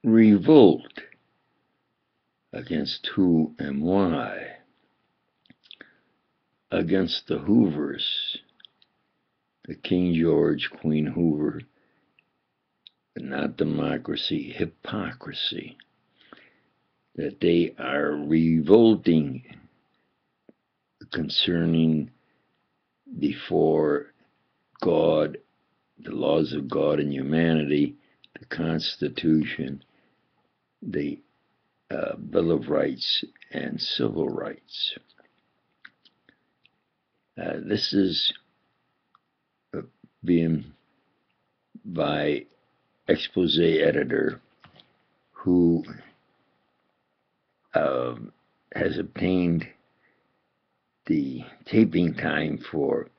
revolt against who and why? Against the Hoovers, the King George, Queen Hoover, not democracy, hypocrisy, that they are revolting concerning before God, the laws of God and humanity, the Constitution, the Bill of Rights, and civil rights. This is being by expose editor who has obtained the taping time for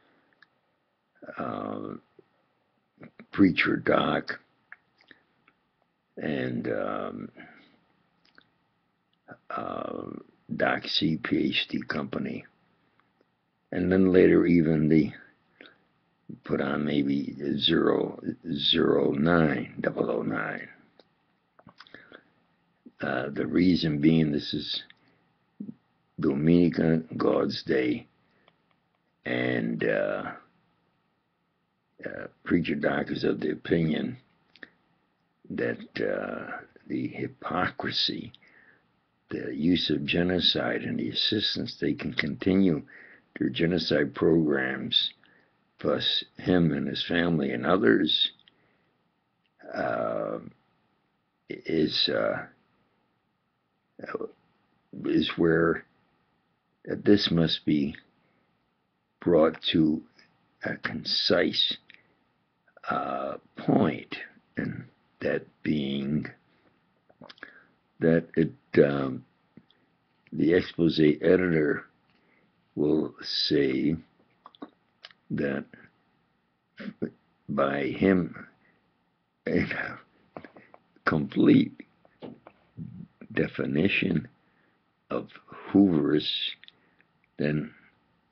Preacher Doc and Doc C PhD Company, and then later even the put on maybe 009. The reason being, this is Dominica God's Day, and Preacher Doc is of the opinion that the hypocrisy, the use of genocide, and the assistance they can continue their genocide programs, plus him and his family and others, is where this must be brought to a concise point, and that being that the expose editor will say that by him in a complete definition of Hoovers, then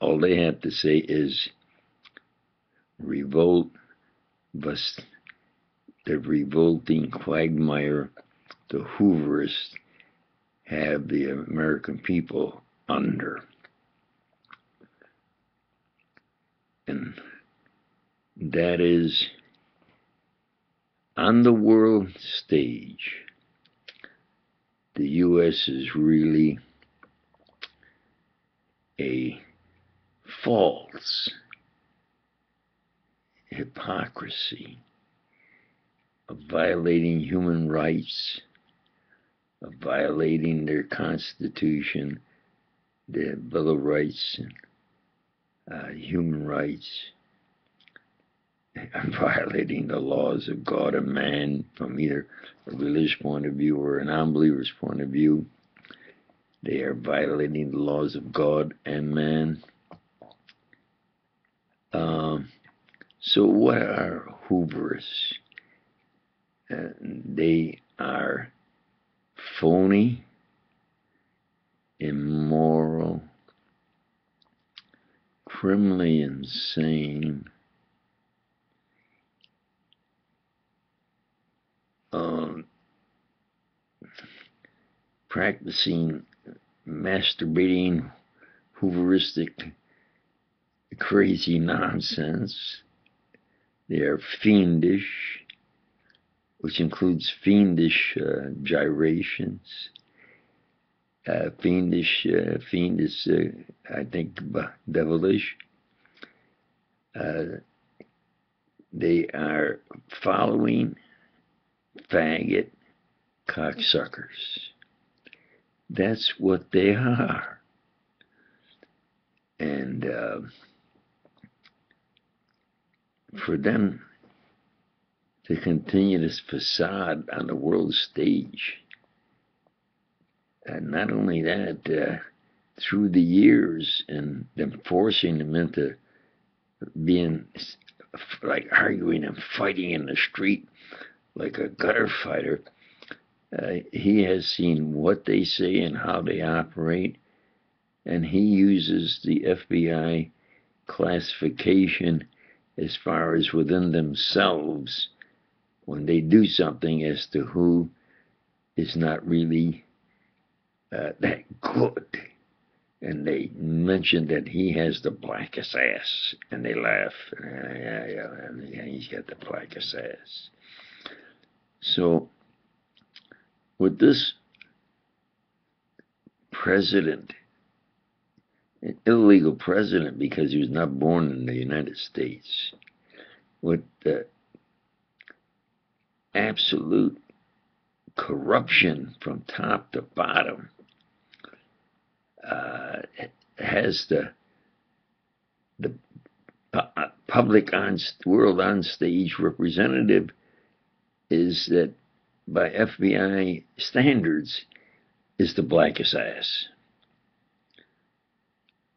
all they have to say is revolt, but the revolting quagmire, the Hoovers have the American people under. And that is, on the world stage, the U.S. is really a false hypocrisy of violating human rights, of violating their Constitution, their Bill of Rights, and human rights, and violating the laws of God and man from either a religious point of view or a non-believer's point of view. They are violating the laws of God and man. So what are Hoovers? They are phony, immoral, criminally insane, practicing masturbating, Hooveristic, crazy nonsense. They are fiendish, which includes fiendish gyrations. Fiend is, I think, devilish. They are following faggot cocksuckers. That's what they are. And for them to continue this facade on the world stage, and not only that, through the years, and them forcing them into being like arguing and fighting in the street like a gutter fighter, he has seen what they say and how they operate, and he uses the FBI classification as far as within themselves when they do something as to who is not really that good. And they mention that he has the blackest ass, and they laugh. Yeah, he's got the blackest ass. So, with this president, an illegal president because he was not born in the United States, with the absolute corruption from top to bottom, has the public world on stage representative is that by FBI standards is the blackest ass.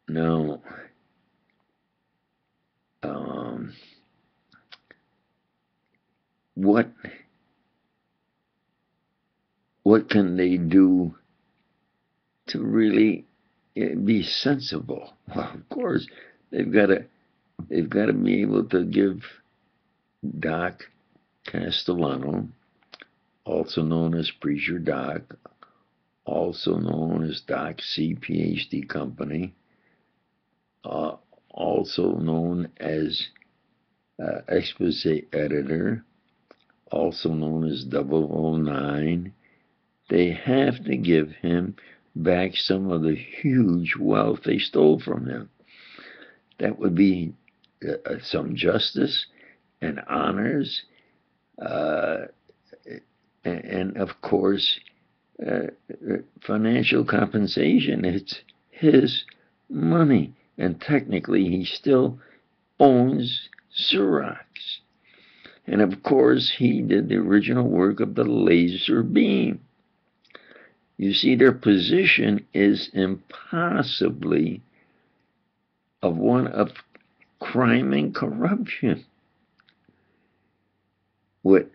Now, what can they do to really be sensible? Well, of course, they've got to be able to give Doc Castellano, also known as Preacher Doc, also known as Doc C PhD Company, also known as expose editor, also known as 009. They have to give him back some of the huge wealth they stole from him. That would be some justice and honors, and of course, financial compensation. It's his money, and technically he still owns Xerox. And of course, he did the original work of the laser beam. You see, their position is impossibly of one of crime and corruption. What,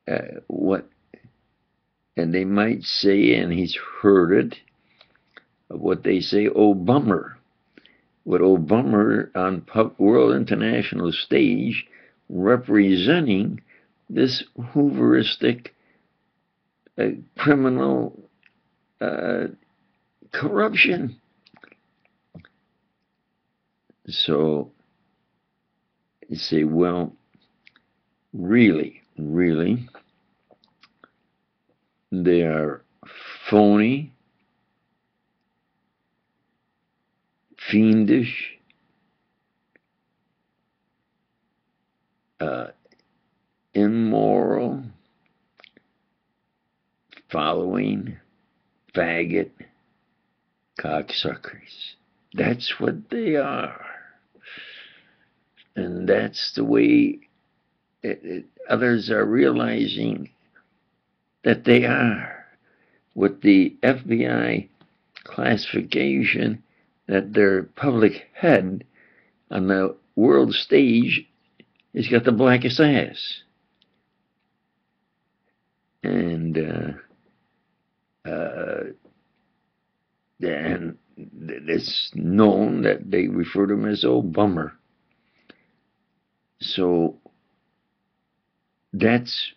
and they might say, and he's heard it, of what they say, oh bummer. What oh bummer on world international stage, representing this Hooveristic criminal corruption. So you say, well, really, they are phony, fiendish, immoral, following, faggot, cocksuckers. That's what they are. And that's the way others are realizing that they are. With the FBI classification that their public head on the world stage has got the blackest ass. And it's known that they refer to him as oh bummer. So that's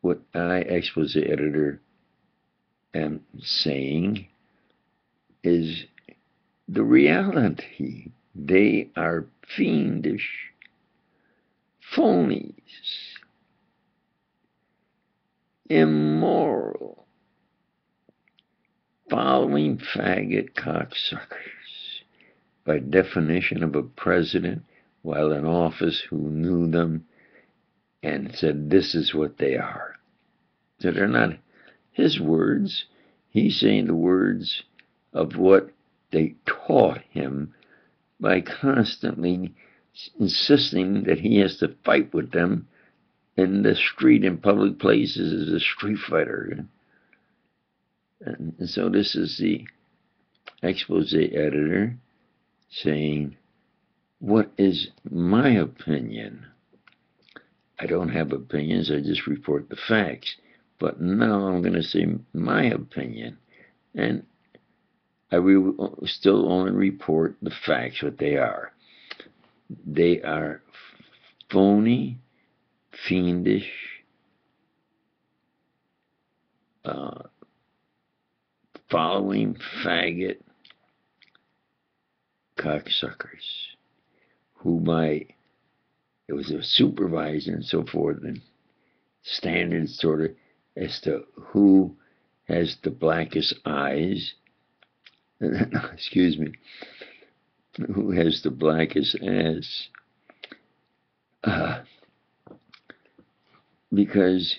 what I, expose editor, am saying is the reality. They are fiendish, phonies, immoral, following faggot cocksuckers, by definition of a president while in office who knew them and said this is what they are. So they're not his words. He's saying the words of what they taught him by constantly insisting that he has to fight with them in the street, in public places, as a street fighter. And so this is the expose editor saying, what is my opinion? I don't have opinions, I just report the facts. But now I'm going to say my opinion. And I will still only report the facts, what they are. They are phony, fiendish, uh, following faggot cocksuckers who it was a supervisor and so forth, and standards sort of as to who has the blackest eyes, excuse me, who has the blackest ass, because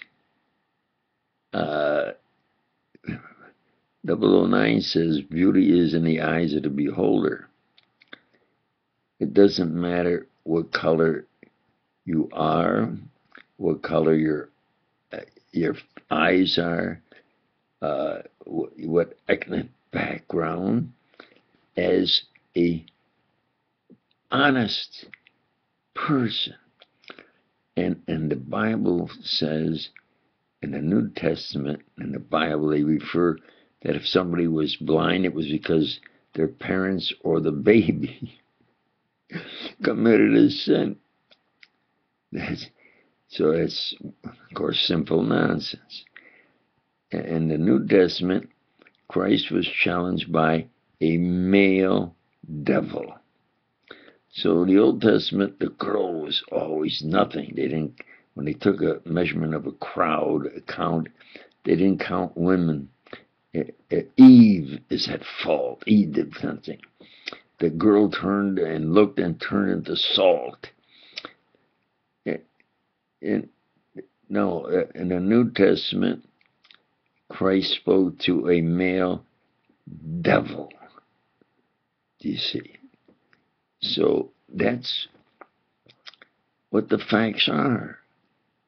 009 says beauty is in the eyes of the beholder. It doesn't matter what color you are, what color your eyes are, what ethnic background. As a honest person, and the Bible says in the New Testament, in the Bible, they refer that if somebody was blind, it was because their parents or the baby committed a sin. So it's, of course, simple nonsense. In the New Testament, Christ was challenged by a male devil. So in the Old Testament, the girl was always nothing. They didn't, when they took a measurement of a crowd, a count, they didn't count women. Eve is at fault. Eve did something. The girl turned and looked and turned into salt. In the New Testament, Christ spoke to a male devil. Do you see? So that's what the facts are.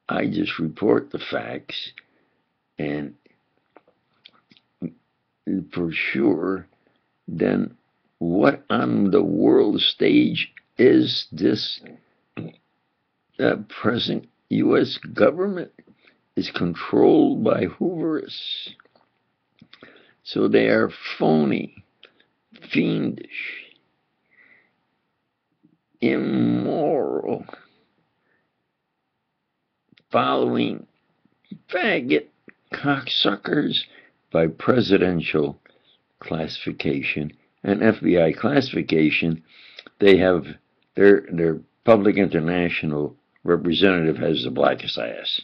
I just report the facts, and for sure, then what on the world stage is this present U.S. government is controlled by Hooverists. So they are phony, fiendish, immoral, following faggot cocksuckers by presidential classification and FBI classification. They have their public international representative has the blackest ass.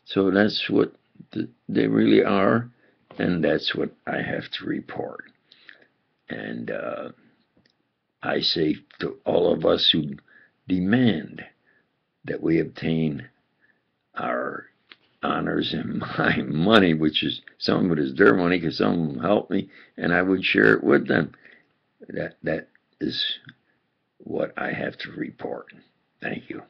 So that's what they really are, and that's what I have to report. And I say to all of us who demand that we obtain our honors and my money, which is, some of it is their money because some of them helped me, and I would share it with them. That is what I have to report. Thank you.